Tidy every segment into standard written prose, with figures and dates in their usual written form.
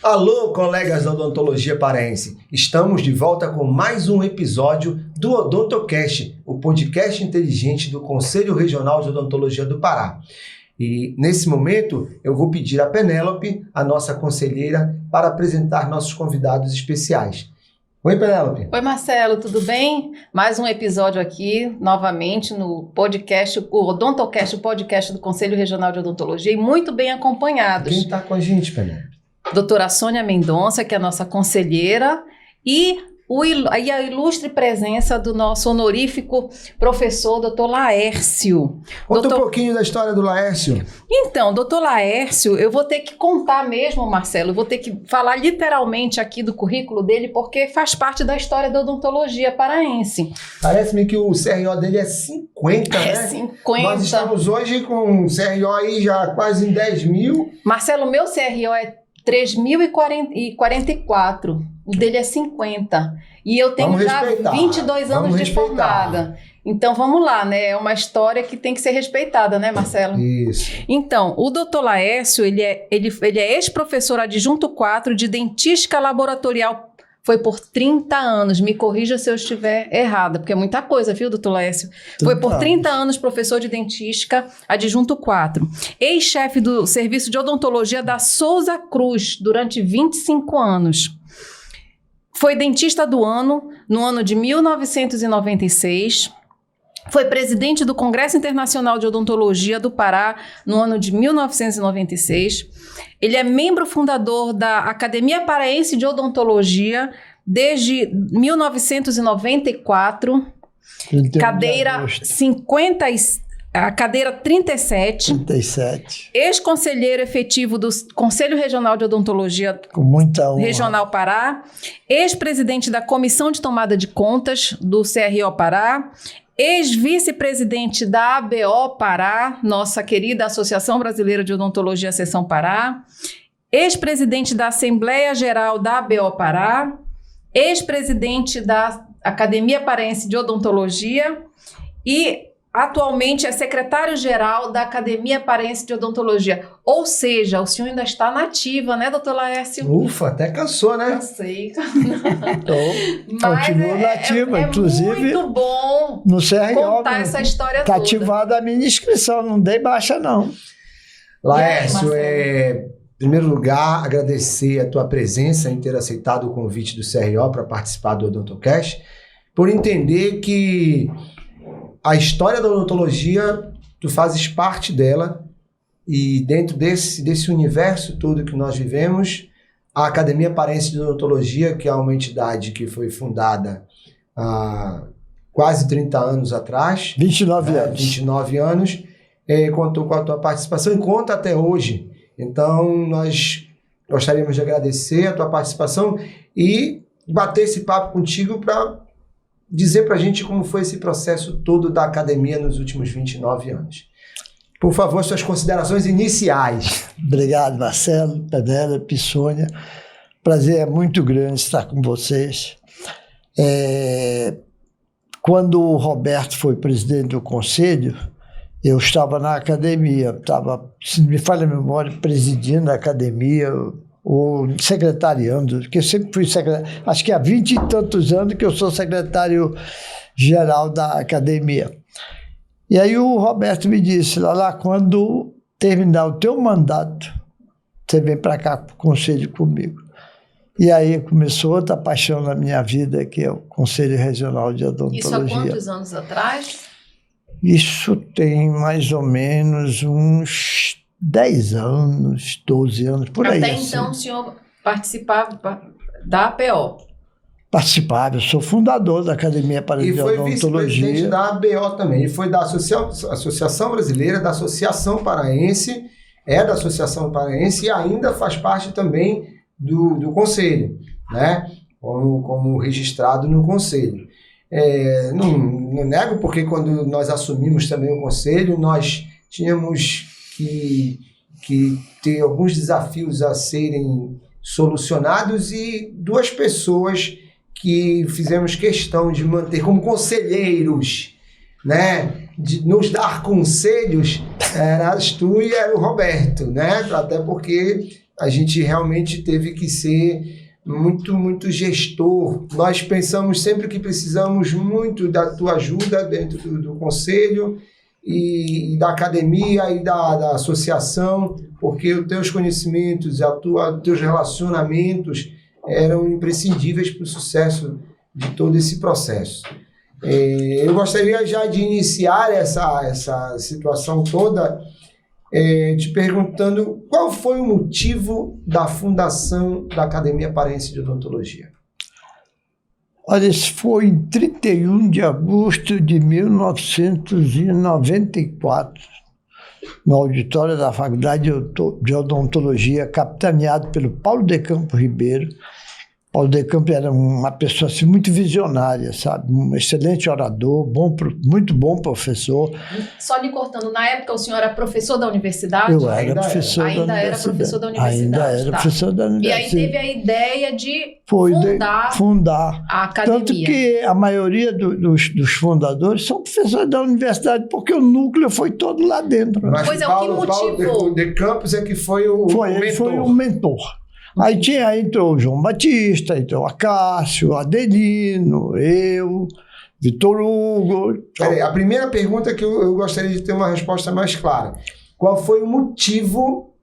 Alô, colegas da Odontologia Paraense! Estamos de volta com mais um episódio do OdontoCast, o podcast inteligente do Conselho Regional de Odontologia do Pará. E, nesse momento, eu vou pedir a Penélope, a nossa conselheira, para apresentar nossos convidados especiais. Oi, Penélope. Oi, Marcelo, tudo bem? Mais um episódio aqui, novamente, no podcast, o OdontoCast, o podcast do Conselho Regional de Odontologia, e muito bem acompanhados. Quem está com a gente, Penélope? Doutora Sônia Mendonça, que é a nossa conselheira, e a ilustre presença do nosso honorífico professor, doutor Laércio. Conta um pouquinho da história do Laércio. Então, doutor Laércio, eu vou ter que contar mesmo, Marcelo, eu vou ter que falar literalmente aqui do currículo dele, porque faz parte da história da odontologia paraense. Parece-me que o CRO dele é 50, né? É 50. Nós estamos hoje com um CRO aí já quase em 10 mil. Marcelo, meu CRO é 3.044, o dele é 50, e eu tenho já 22 anos de formada. Então vamos lá, né? É uma história que tem que ser respeitada, né, Marcelo? Isso. Então, o doutor Laércio, ele é ex-professor adjunto 4 de dentística laboratorial. Foi por 30 anos, me corrija se eu estiver errada, porque é muita coisa, viu, doutor Laércio? Foi por 30 anos professor de dentística, adjunto 4. Ex-chefe do Serviço de Odontologia da Souza Cruz, durante 25 anos. Foi dentista do ano, no ano de 1996. Foi presidente do Congresso Internacional de Odontologia do Pará, no ano de 1996. Ele é membro fundador da Academia Paraense de Odontologia desde 1994, cadeira 50, a cadeira 37. Ex-conselheiro efetivo do Conselho Regional de Odontologia com muita honra. Regional Pará, ex-presidente da Comissão de Tomada de Contas do CRO Pará, ex-vice-presidente da ABO Pará, nossa querida Associação Brasileira de Odontologia Seção Pará, ex-presidente da Assembleia Geral da ABO Pará, ex-presidente da Academia Paraense de Odontologia e atualmente é secretário-geral da Academia Paraense de Odontologia. Ou seja, o senhor ainda está na ativa, né, doutor Laércio? Ufa, até cansou, né? Cansei. Continua na ativa, inclusive. É muito bom no CRO, contar essa história toda. Ativada a minha inscrição, não dei baixa, não. Laércio, em primeiro lugar, agradecer a tua presença em ter aceitado o convite do CRO para participar do OdontoCast, por entender que a história da odontologia, tu fazes parte dela, e dentro desse universo todo que nós vivemos, a Academia Paraense de Odontologia, que é uma entidade que foi fundada há quase 30 anos atrás. 29 anos. 29 anos, contou com a tua participação e conta até hoje. Então, nós gostaríamos de agradecer a tua participação e bater esse papo contigo para dizer para a gente como foi esse processo todo da academia nos últimos 29 anos. Por favor, suas considerações iniciais. Obrigado, Marcelo, Penélope, Sônia. Prazer é muito grande estar com vocês. Quando o Roberto foi presidente do conselho, eu estava na academia, se me falha a memória, presidindo a academia, ou secretariando, porque eu sempre fui secretário, acho que há 20 e tantos anos que eu sou secretário-geral da academia. E aí o Roberto me disse, lá quando terminar o teu mandato, você vem para cá para o conselho comigo. E aí começou outra paixão na minha vida, que é o Conselho Regional de Odontologia. Isso há quantos anos atrás? Isso tem mais ou menos uns 10 anos, 12 anos, por aí. Até então o senhor participava da APO? Participava, eu sou fundador da Academia Paraense de Odontologia. E foi vice-presidente da ABO também, e foi da Associação Brasileira, da Associação Paraense, da Associação Paraense e ainda faz parte também do Conselho, né? Como registrado no Conselho. Não nego, porque quando nós assumimos também o Conselho, nós tínhamos que ter alguns desafios a serem solucionados e duas pessoas que fizemos questão de manter como conselheiros, né, de nos dar conselhos, eras tu e era o Roberto, né, até porque a gente realmente teve que ser muito gestor. Nós pensamos sempre que precisamos muito da tua ajuda dentro do conselho e da academia e da associação, porque os teus conhecimentos, teus relacionamentos eram imprescindíveis para o sucesso de todo esse processo. Eu gostaria já de iniciar essa situação toda te perguntando qual foi o motivo da fundação da Academia Paraense de Odontologia. Olha, isso foi em 31 de agosto de 1994, no auditório da Faculdade de Odontologia, capitaneado pelo Paulo de Campos Ribeiro. Paulo de Campos era uma pessoa assim, muito visionária, sabe? Um excelente orador, muito bom professor. Só lhe cortando, na época o senhor era professor da universidade? Eu era professor da universidade. Ainda era professor da universidade. Ainda era professor da universidade. E aí teve a ideia de fundar a academia. Tanto que a maioria dos fundadores são professores da universidade, porque o núcleo foi todo lá dentro. Mas pois Paulo de Campos é que foi o mentor. Ele foi o mentor. Aí entrou o João Batista, entrou a Cássio, Adelino, eu, Vitor Hugo. A primeira pergunta que eu gostaria de ter uma resposta mais clara. Qual foi o motivo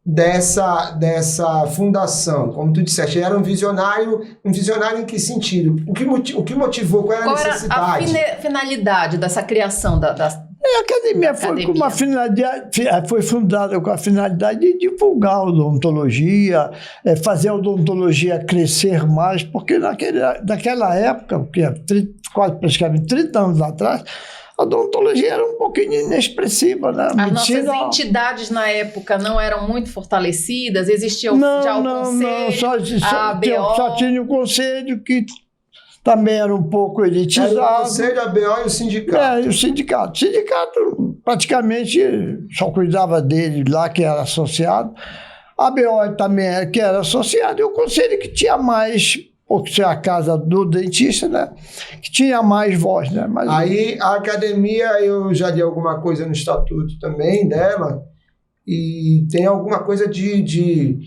dessa fundação? Como tu disseste, era um visionário em que sentido? O que motivou? Qual era a necessidade? Era a finalidade dessa criação A academia foi fundada com a finalidade de divulgar a odontologia, fazer a odontologia crescer mais, porque naquela época, quase praticamente 30 anos atrás, a odontologia era um pouquinho inexpressiva, né? As nossas entidades na época não eram muito fortalecidas, existia o conselho, a ABO. Só tinha o conselho que também era um pouco elitizado. Era o conselho, a ABO e o sindicato. E o sindicato. O sindicato praticamente só cuidava dele lá, que era associado. A ABO também que era associado. E o conselho que tinha mais, porque isso é a casa do dentista, né? Que tinha mais voz, né? Mas aí a academia, eu já li alguma coisa no estatuto também dela, e tem alguma coisa de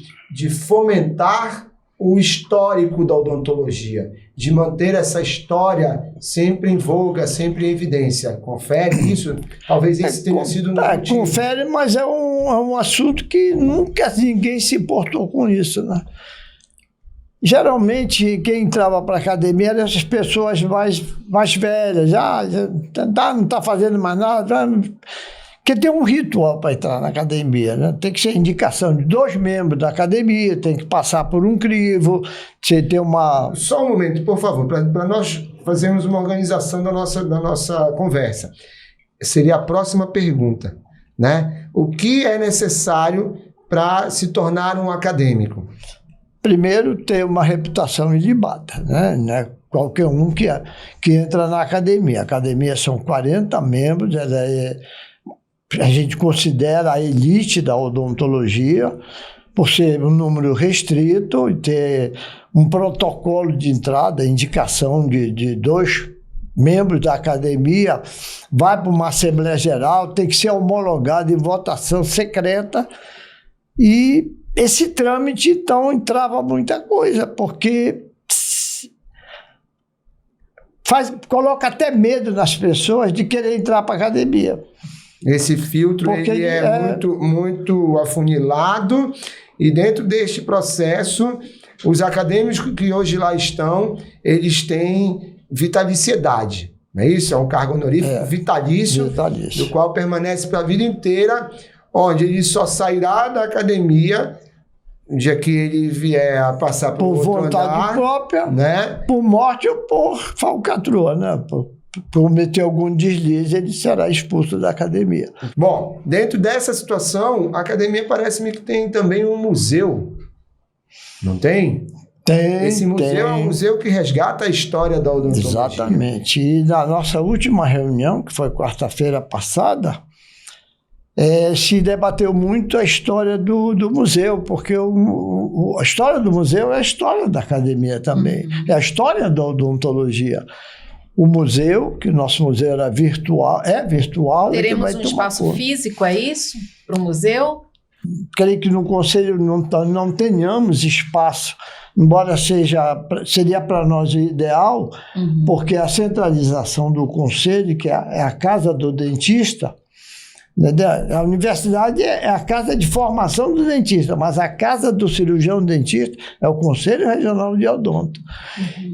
fomentar o histórico da odontologia, de manter essa história sempre em voga, sempre em evidência. Confere isso? Talvez esse tenha sido um motivo. Confere, mas é um assunto que nunca ninguém se importou com isso, né? Geralmente, quem entrava para a academia eram as pessoas mais velhas, não está fazendo mais nada, porque tem um ritual para entrar na academia, né? Tem que ser indicação de 2 membros da academia, tem que passar por um crivo, você tem uma... Só um momento, por favor, para nós fazermos uma organização da nossa conversa. Seria a próxima pergunta, né? O que é necessário para se tornar um acadêmico? Primeiro, ter uma reputação ilibada, né? Qualquer um que entra na academia. A academia são 40 membros, a gente considera a elite da odontologia, por ser um número restrito e ter um protocolo de entrada, indicação de 2 membros da academia, vai para uma Assembleia Geral, tem que ser homologado em votação secreta, e esse trâmite, então, entrava muita coisa, porque coloca até medo nas pessoas de querer entrar para a academia. Esse filtro ele é muito afunilado, e dentro deste processo, os acadêmicos que hoje lá estão, eles têm vitaliciedade, não é isso? É um cargo honorífico vitalício, do qual permanece para a vida inteira, onde ele só sairá da academia no dia que ele vier a passar por vontade andar, própria, né? Por morte ou por falcatrua, né? Por cometer algum deslize, ele será expulso da academia. Bom, dentro dessa situação, a academia parece-me que tem também um museu, não tem? Tem. Esse museu é um museu que resgata a história da odontologia. Exatamente. E na nossa última reunião, que foi quarta-feira passada, se debateu muito a história do museu, porque a história do museu é a história da academia também, é a história da odontologia. O museu, que o nosso museu era virtual, é virtual. Teremos um espaço físico, é isso? Para o museu? Creio que no Conselho não tenhamos espaço, embora seria para nós o ideal, porque a centralização do Conselho, que é a casa do dentista, a universidade é a casa de formação do dentista, mas a casa do cirurgião dentista é o Conselho Regional de Odonto.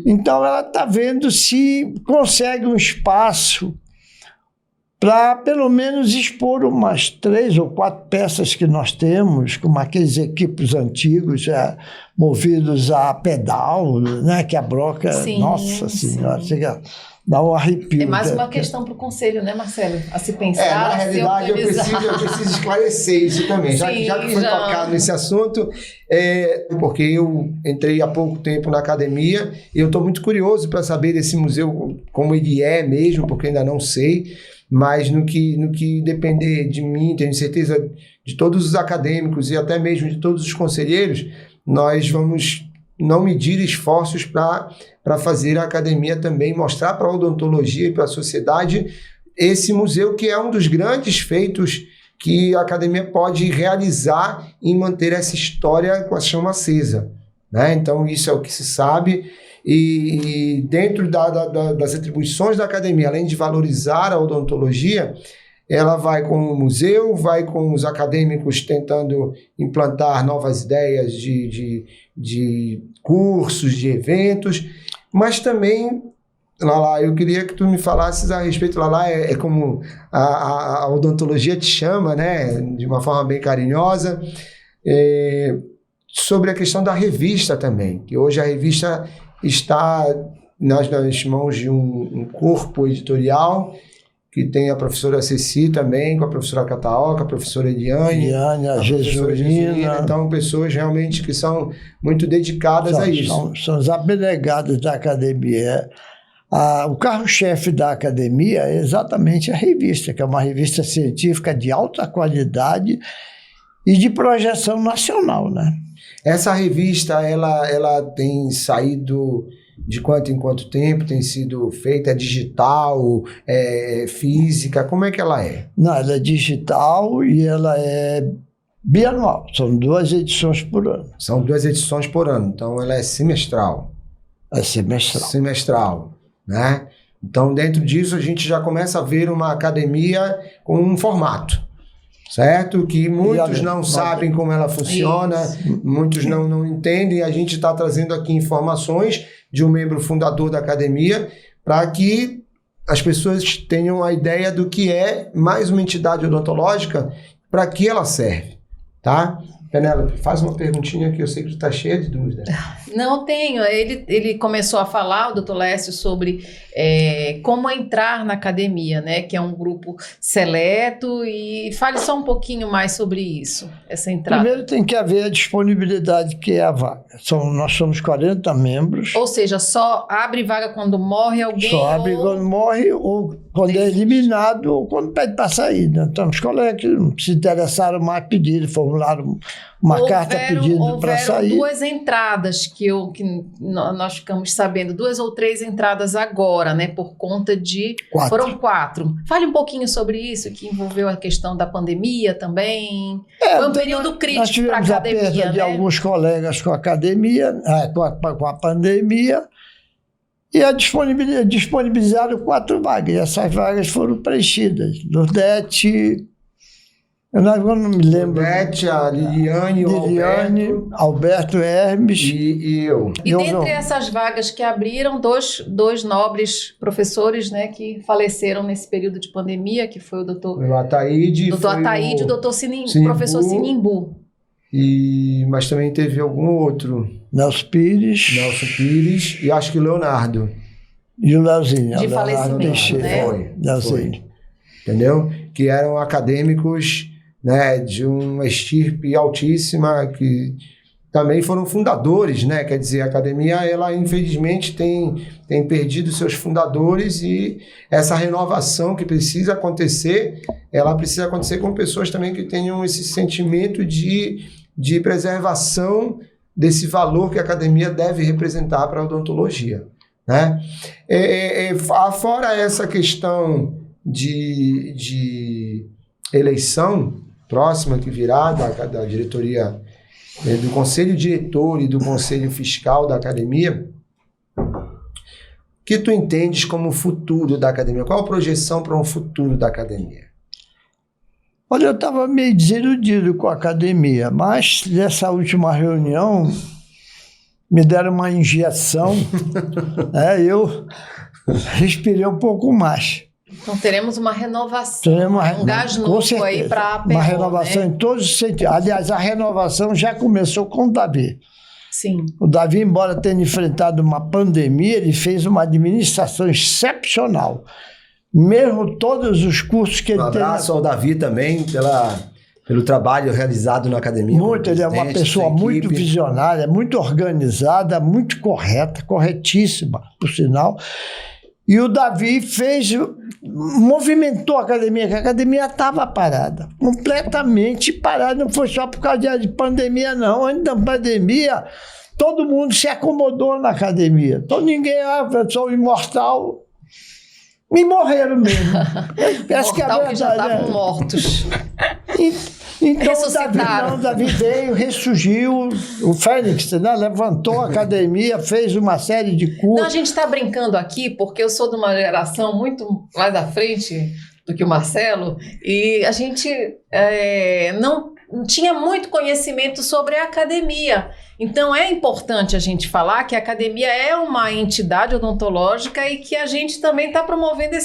Então, ela está vendo se consegue um espaço para, pelo menos, expor umas 3 ou 4 peças que nós temos, como aqueles equipos antigos, movidos a pedal, né, que a broca, sim, nossa senhora, chega... Dá um arrepio. É mais uma questão para o Conselho, né, Marcelo? A se pensar, na realidade, eu preciso esclarecer isso também. Já que foi tocado nesse assunto, porque eu entrei há pouco tempo na academia e eu estou muito curioso para saber desse museu, como ele é mesmo, porque ainda não sei, mas no que depender de mim, tenho certeza de todos os acadêmicos e até mesmo de todos os conselheiros, nós vamos não medir esforços para fazer a academia também, mostrar para a odontologia e para a sociedade esse museu, que é um dos grandes feitos que a academia pode realizar em manter essa história com a chama acesa, né? Então, isso é o que se sabe. E dentro das atribuições da academia, além de valorizar a odontologia, ela vai com o museu, vai com os acadêmicos tentando implantar novas ideias de cursos, de eventos, mas também, Lala, eu queria que tu me falasses a respeito, Lala, é como a odontologia te chama, né, de uma forma bem carinhosa, sobre a questão da revista também, que hoje a revista está nas mãos de um corpo editorial, que tem a professora Ceci também, com a professora Cataoca, a professora Eliane, a Jesurina. Então, pessoas realmente que são muito dedicadas a isso. São os abnegados da academia. O carro-chefe da academia é exatamente a revista, que é uma revista científica de alta qualidade e de projeção nacional, né? Essa revista, ela tem saído... De quanto em quanto tempo tem sido feita? É digital, física? Como é que ela é? Não, ela é digital e ela é bianual. São 2 edições por ano. São 2 edições por ano. Então, ela é semestral. É semestral. Semestral, né? Então, dentro disso, a gente já começa a ver uma academia com um formato, certo? Que muitos não sabem como ela funciona, muitos não entendem. A gente está trazendo aqui informações de um membro fundador da academia, para que as pessoas tenham a ideia do que é mais uma entidade odontológica, para que ela serve, tá? Penélope, faz uma perguntinha que eu sei que tu está cheia de dúvida. Não tenho. Ele começou a falar, o doutor Lécio, sobre como entrar na academia, né? Que é um grupo seleto, e fale só um pouquinho mais sobre isso, essa entrada. Primeiro tem que haver a disponibilidade, que é a vaga. Nós somos 40 membros. Ou seja, só abre vaga quando morre alguém? Só abre quando morre, ou quando é eliminado, ou quando pede para sair. Né? Então, os colegas que se interessaram mais pediram, formularam uma carta pedindo para sair. 2 entradas que nós ficamos sabendo, 2 ou 3 entradas agora, né? Por conta de... 4. Foram 4. Fale um pouquinho sobre isso, que envolveu a questão da pandemia também. Foi um período crítico para a academia, nós tivemos a perda de alguns colegas com a academia, com a pandemia, e disponibilizaram 4 vagas. E essas vagas foram preenchidas. Nordeste... Eu não me lembro. A Liliane, o Alberto Hermes e eu. E dentre essas vagas que abriram, dois nobres professores, né, que faleceram nesse período de pandemia, que foi o doutor Ataíde, e o doutor professor Sinimbu. Mas também teve algum outro. Nelson Pires, e acho que o Leonardo. E o Leozinho. De falecimento, né? Foi. Entendeu? Que eram acadêmicos, né, de uma estirpe altíssima, que também foram fundadores, né? Quer dizer, a academia, ela infelizmente tem perdido seus fundadores, e essa renovação que precisa acontecer, ela precisa acontecer com pessoas também que tenham esse sentimento de preservação desse valor que a academia deve representar para a odontologia, né? Fora essa questão de eleição, próxima que virá da diretoria, do conselho diretor e do conselho fiscal da academia, que tu entendes como futuro da academia? Qual a projeção para um futuro da academia? Olha, eu estava meio desiludido com a academia, mas nessa última reunião me deram uma injeção, eu respirei um pouco mais. Então teremos uma renovação, um gás novo aí para a PO, uma renovação, né? Em todos os sentidos. Aliás, a renovação já começou com o Davi. Sim. O Davi, embora tenha enfrentado uma pandemia, ele fez uma administração excepcional. Mesmo todos os cursos que ele teve... Um abraço ao Davi também pelo trabalho realizado na academia. Muito, ele é uma pessoa muito visionária, muito organizada, muito correta, corretíssima, por sinal. E o Davi movimentou a academia, que a academia estava parada, completamente parada. Não foi só por causa de pandemia, não. Antes da pandemia, todo mundo se acomodou na academia. Então ninguém, eu sou imortal. E morreram mesmo. Essa que é a verdade, que já estavam mortos. Então o Davi veio, ressurgiu, o Fênix, né, levantou a academia, fez uma série de cursos. Não, a gente está brincando aqui porque eu sou de uma geração muito mais à frente do que o Marcelo e a gente não tinha muito conhecimento sobre a academia. Então é importante a gente falar que a academia é uma entidade odontológica e que a gente também está promovendo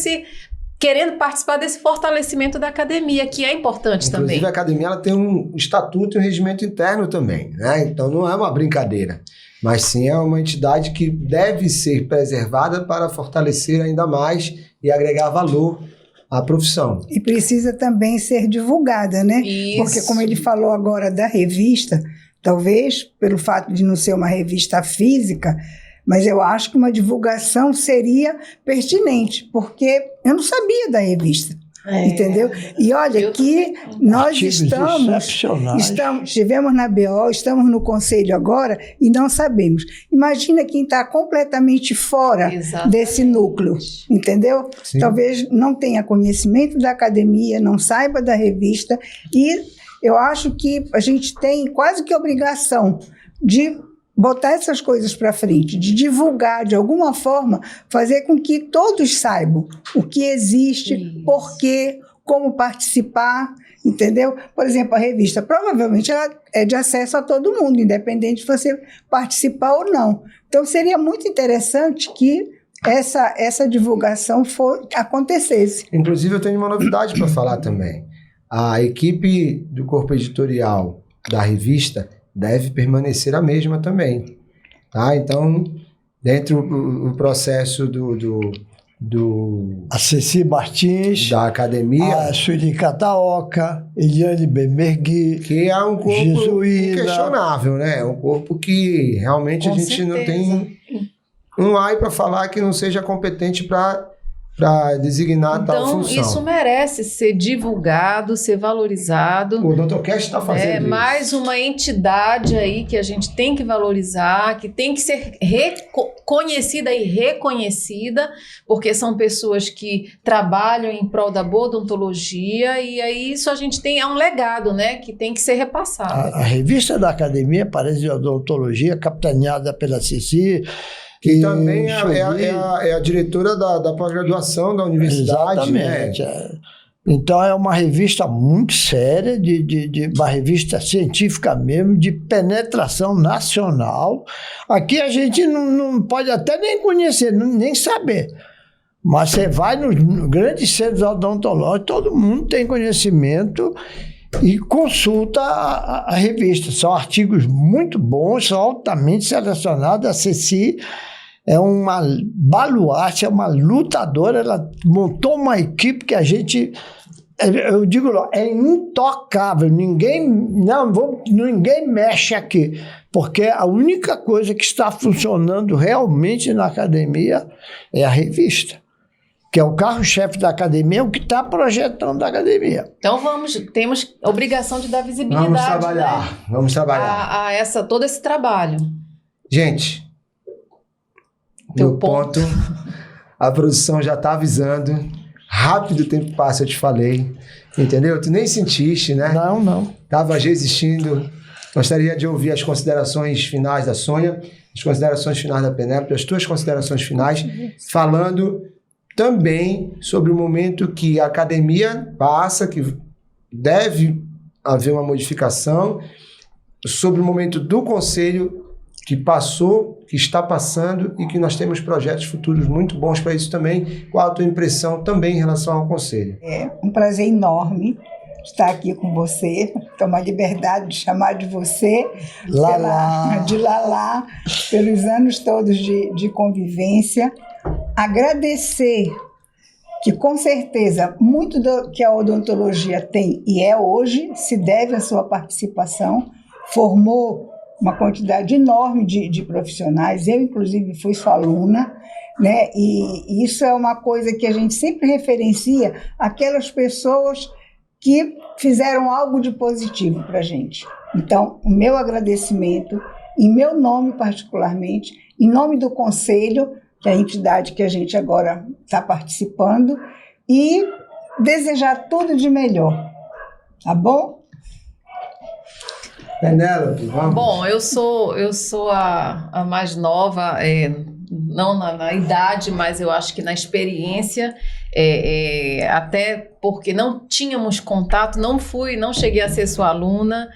querendo participar desse fortalecimento da academia, que é importante também. Inclusive, a academia ela tem um estatuto e um regimento interno também, né? Então, não é uma brincadeira, mas sim é uma entidade que deve ser preservada para fortalecer ainda mais e agregar valor à profissão. E precisa também ser divulgada, né? Isso. Porque, como ele falou agora da revista, talvez pelo fato de não ser uma revista física, mas eu acho que uma divulgação seria pertinente, porque eu não sabia da revista. Entendeu? E olha que nós estivemos na BO, estamos no conselho agora e não sabemos. Imagina quem está completamente fora desse núcleo, entendeu? Sim. Talvez não tenha conhecimento da academia, não saiba da revista, e eu acho que a gente tem quase que obrigação de botar essas coisas para frente, de divulgar de alguma forma, fazer com que todos saibam o que existe, por quê, como participar, entendeu? Por exemplo, a revista, provavelmente ela é de acesso a todo mundo, independente de você participar ou não. Então, seria muito interessante que essa divulgação acontecesse. Inclusive, eu tenho uma novidade para falar também. A equipe do corpo editorial da revista deve permanecer a mesma também, tá? Então, dentro do processo a Ceci Martins, da academia, a Sueli Cataoca, Eliane Bemergui, que é um corpo inquestionável, né? Um corpo que realmente a gente não tem um ai para falar que não seja competente para designar tal função. Então, isso merece ser divulgado, ser valorizado. O DrCast está fazendo isso. Mais uma entidade aí que a gente tem que valorizar, que tem que ser conhecida e reconhecida, porque são pessoas que trabalham em prol da boa odontologia, e aí isso a gente tem, é um legado, né, que tem que ser repassado. A revista da Academia Paraense de Odontologia, capitaneada pela Ceci, que também é a diretora da pós-graduação da universidade. Exatamente. Né? Então, é uma revista muito séria, uma revista científica mesmo, de penetração nacional. Aqui a gente não pode até nem conhecer, nem saber. Mas você vai nos grandes centros odontológicos, todo mundo tem conhecimento e consulta a revista. São artigos muito bons, são altamente selecionados. A Ceci é uma baluarte, é uma lutadora, ela montou uma equipe que a gente, eu digo, é intocável, ninguém mexe aqui, porque a única coisa que está funcionando realmente na academia é a revista, que é o carro-chefe da academia, é o que está projetando a academia. Então temos obrigação de dar visibilidade. Vamos trabalhar, né? Vamos trabalhar. Todo esse trabalho. Gente, no ponto, a produção já está avisando. Rápido o tempo passa, eu te falei. Entendeu? Tu nem sentiste, né? Não. Tava resistindo. Gostaria de ouvir as considerações finais da Sônia, as considerações finais da Penélope, as tuas considerações finais, falando também sobre o momento que a academia passa, que deve haver uma modificação, sobre o momento do Conselho que passou, que está passando e que nós temos projetos futuros muito bons para isso também. Qual a tua impressão também em relação ao Conselho? É um prazer enorme estar aqui com você, tomar liberdade de chamar de você, de Lalá, pelos anos todos de convivência. Agradecer que, com certeza, muito do que a odontologia tem e é hoje se deve à sua participação. Formou uma quantidade enorme de profissionais, eu inclusive fui sua aluna, né? E isso é uma coisa que a gente sempre referencia, aquelas pessoas que fizeram algo de positivo para a gente. Então, o meu agradecimento, em meu nome particularmente, em nome do Conselho, que é a entidade que a gente agora está participando, e desejar tudo de melhor, tá bom? Penélope, vamos. Bom, eu sou a mais nova, não na idade, mas eu acho que na experiência, até porque não tínhamos contato, não cheguei a ser sua aluna,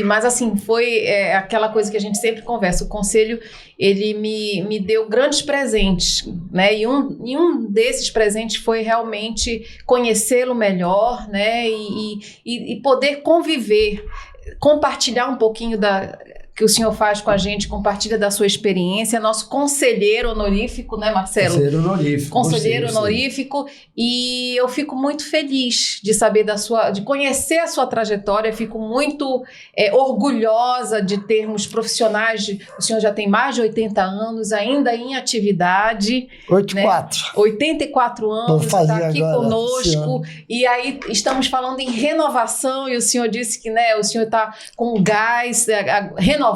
mas assim, foi aquela coisa que a gente sempre conversa, o Conselho, ele me deu grandes presentes, né, e um desses presentes foi realmente conhecê-lo melhor, né, e poder conviver, compartilhar um pouquinho que o senhor faz com a gente, compartilha da sua experiência, nosso conselheiro honorífico, né, Marcelo? Conselheiro honorífico, e eu fico muito feliz de saber de conhecer a sua trajetória, fico muito orgulhosa de termos profissionais, o senhor já tem mais de 80 anos, ainda em atividade. 84 anos, está aqui conosco, e aí estamos falando em renovação, e o senhor disse que, né, o senhor está com gás renovado.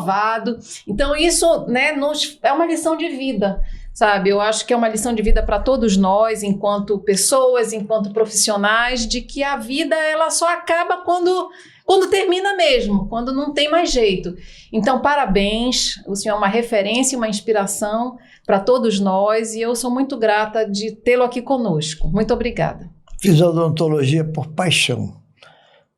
Então isso, né, é uma lição de vida, sabe? Eu acho que é uma lição de vida para todos nós, enquanto pessoas, enquanto profissionais, de que a vida ela só acaba quando termina mesmo, quando não tem mais jeito. Então, parabéns, o senhor é uma referência, uma inspiração para todos nós, e eu sou muito grata de tê-lo aqui conosco. Muito obrigada. Fiz odontologia por paixão.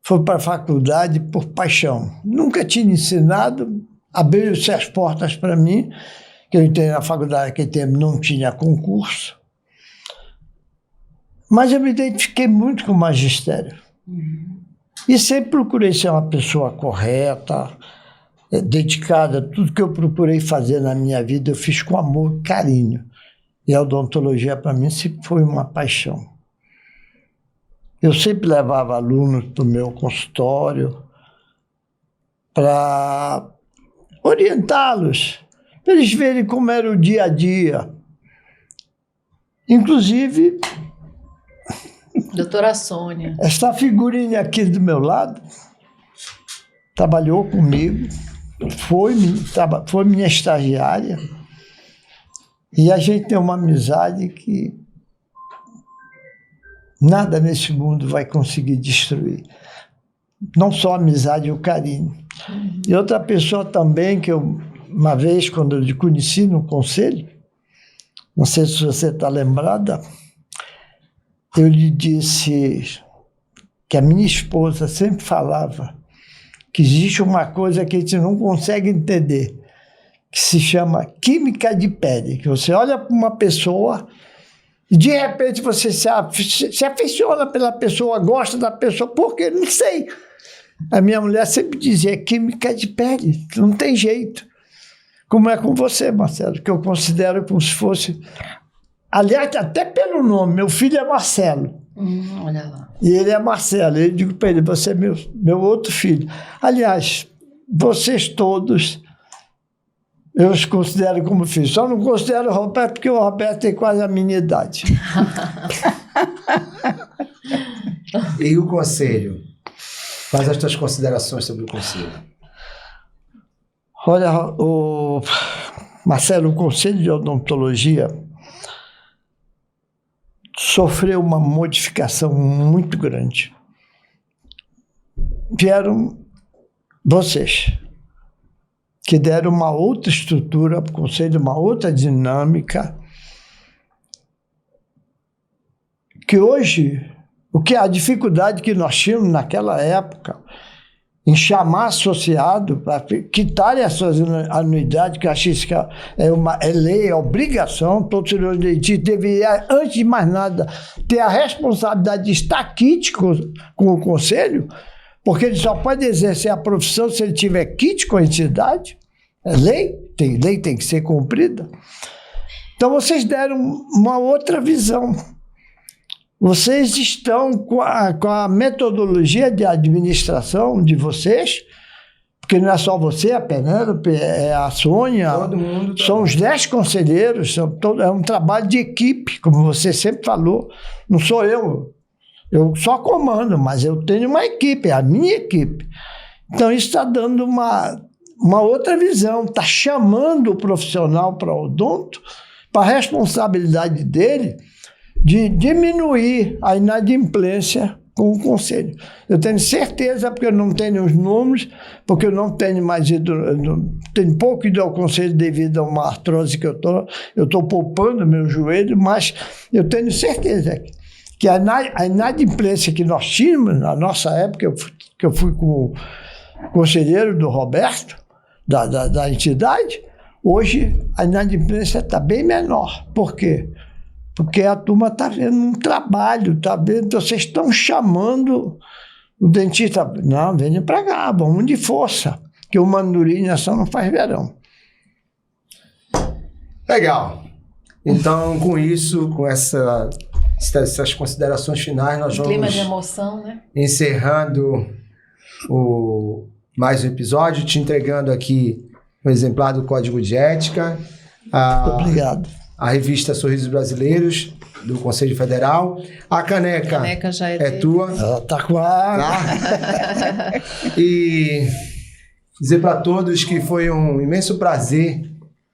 Fui para a faculdade por paixão. Nunca tinha ensinado, abriu-se as portas para mim, que eu entrei na faculdade naquele tempo, não tinha concurso. Mas eu me identifiquei muito com o magistério. E sempre procurei ser uma pessoa correta, dedicada. Tudo que eu procurei fazer na minha vida, eu fiz com amor e carinho. E a odontologia, para mim, sempre foi uma paixão. Eu sempre levava alunos para o meu consultório para orientá-los, para eles verem como era o dia a dia. Inclusive, doutora Sônia, esta figurinha aqui do meu lado, trabalhou comigo, foi minha estagiária, e a gente tem uma amizade que nada nesse mundo vai conseguir destruir. Não só a amizade e o carinho. E outra pessoa também que eu, uma vez, quando eu lhe conheci no Conselho, não sei se você está lembrada, eu lhe disse que a minha esposa sempre falava que existe uma coisa que a gente não consegue entender, que se chama química de pele, que você olha para uma pessoa e de repente você se afeiçoa pela pessoa, gosta da pessoa, por quê? Não sei. A minha mulher sempre dizia, química de pele, não tem jeito. Como é com você, Marcelo, que eu considero como se fosse... Aliás, até pelo nome, meu filho é Marcelo. Olha lá. E ele é Marcelo. Eu digo para ele, você é meu outro filho. Aliás, vocês todos... eu os considero como filhos. Só não considero o Roberto, porque o Roberto tem quase a minha idade. E o Conselho? Faz as tuas considerações sobre o Conselho. Olha, Marcelo, o Conselho de Odontologia sofreu uma modificação muito grande. Vieram vocês, que deram uma outra estrutura para o Conselho, uma outra dinâmica, que hoje, a dificuldade que nós tínhamos naquela época, em chamar associado para quitarem as suas anuidades, que eu acho que é lei, é obrigação, todo cirurgião dentista deveria, antes de mais nada, ter a responsabilidade de estar quite com o Conselho, porque ele só pode exercer a profissão se ele tiver quite com a entidade. É lei tem que ser cumprida. Então, vocês deram uma outra visão. Vocês estão com a metodologia de administração de vocês, porque não é só você, a Penélope, é a Sônia, todo mundo são os 10 conselheiros, é um trabalho de equipe, como você sempre falou. Não sou eu só comando, mas eu tenho uma equipe, é a minha equipe. Então, isso está dando uma outra visão, está chamando o profissional para o odonto, para a responsabilidade dele, de diminuir a inadimplência com o Conselho. Eu tenho certeza, porque eu não tenho os números, porque eu não tenho mais ido, tenho pouco ido ao Conselho devido a uma artrose que eu estou poupando meu joelho, mas eu tenho certeza que a inadimplência que nós tínhamos na nossa época, que eu fui com o conselheiro do Roberto, da entidade, hoje a inadimplência está bem menor. Por quê? Porque a turma está vendo um trabalho, está vendo, vocês estão chamando o dentista. Não, venha para cá, vamos de força, que o mandurinha só não faz verão. Legal. Então, com isso, com essas considerações finais, nós vamos... Clima de emoção, né? Encerrando mais um episódio, te entregando aqui um exemplar do Código de Ética. Obrigado. A revista Sorrisos Brasileiros, do Conselho Federal. A caneca já é tua. Ela está com a... Tá? E dizer para todos que foi um imenso prazer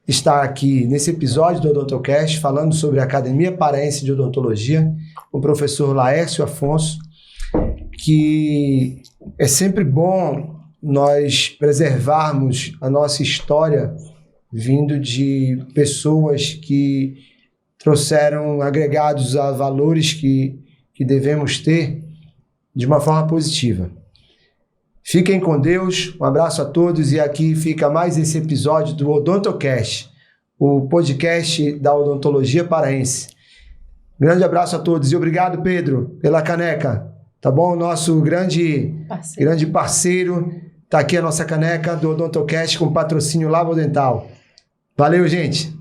estar aqui nesse episódio do Odontocast, falando sobre a Academia Paraense de Odontologia, com o professor Laércio Afonso, que é sempre bom nós preservarmos a nossa história vindo de pessoas que trouxeram agregados a valores que devemos ter de uma forma positiva. Fiquem com Deus, um abraço a todos e aqui fica mais esse episódio do Odontocast, o podcast da odontologia paraense. Grande abraço a todos e obrigado, Pedro, pela caneca, tá bom? Nosso grande parceiro, tá aqui a nossa caneca do Odontocast com patrocínio Lavodental. Valeu, gente!